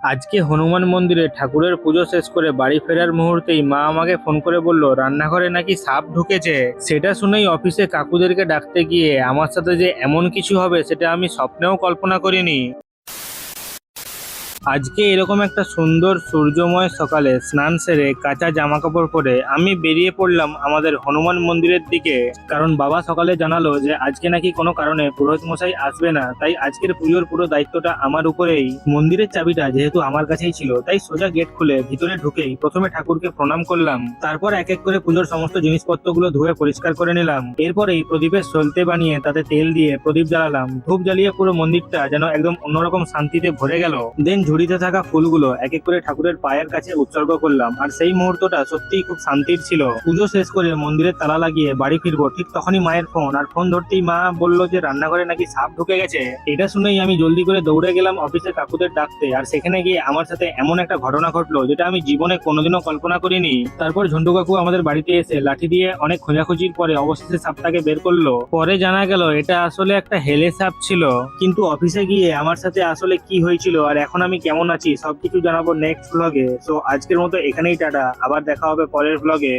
আজকে হনুমান মন্দিরে ঠাকুরের পুজো শেষ করে বাড়ি ফেরার মুহূর্তেই মা আমাকে ফোন করে বলল রান্নাঘরে নাকি সাপ ঢুকেছে। সেটা শুনেই অফিসে কাকুদেরকে ডাকতে গিয়ে আমার সাথে যে এমন কিছু হবে সেটা আমি স্বপ্নেও কল্পনা করিনি। আজকে এরকম একটা সুন্দর সূর্যময় সকালে স্নান সেরে কাঁচা জামা কাপড় পরে আমি বেরিয়ে পড়লাম আমাদের হনুমান মন্দিরের দিকে। কারণ বাবা সকালে জানালো যে আজকে নাকি কোনো কারণে পুরোহিত মশাই আসবে না, তাই আজকের পুজোর পুরো দায়িত্বটা আমার উপরেই। মন্দিরের চাবিটা যেহেতু আমার কাছেই ছিল, তাই সোজা গেট খুলে ভিতরে ঢুকেই প্রথমে ঠাকুরকে প্রণাম করলাম। তারপর এক এক করে পুজোর সমস্ত জিনিসপত্রগুলো ধুয়ে পরিষ্কার করে নিলাম। এরপরেই প্রদীপের সলতে বানিয়ে তাতে তেল দিয়ে প্রদীপ জ্বালালাম। ধূপ জ্বালিয়ে পুরো মন্দিরটা যেন একদম অন্যরকম শান্তিতে ভরে গেল। দেন ঝুড়িতে থাকা ফুলগুলো এক এক করে ঠাকুরের পায়ের কাছে উৎসর্গ করলাম। আর সেই মুহূর্তটা সত্যিই খুব শান্তির ছিল। পুজো শেষ করে মন্দিরের তালা লাগিয়ে বাড়ি ফিরবো, ঠিক তখনই মায়ের ফোন। আর ফোন ধরতেই মা বললো যে রান্নাঘরে নাকি সাপ ঢুকে গেছে। এটা শুনেই আমি জলদি করে দৌড়ে গেলাম অফিসে কাকুদের ডাকতে। আর সেখানে গিয়ে আমার সাথে এমন একটা ঘটনা ঘটলো যেটা আমি জীবনে কোনোদিনও কল্পনা করিনি। তারপর ঝন্টু কাকু আমাদের বাড়িতে এসে লাঠি দিয়ে অনেক খোঁজাখুঁজির পরে অবশেষে সাপটাকে বের করলো। পরে জানা গেল এটা আসলে একটা হেলে সাপ ছিল। কিন্তু অফিসে গিয়ে আমার সাথে আসলে কি হয়েছিল আর এখন আমি কেমন আছি সবকিছু জানাবো নেক্সট ব্লগে। সো আজকের মতো এখানেই টাটা, আবার দেখা হবে পরের ব্লগে।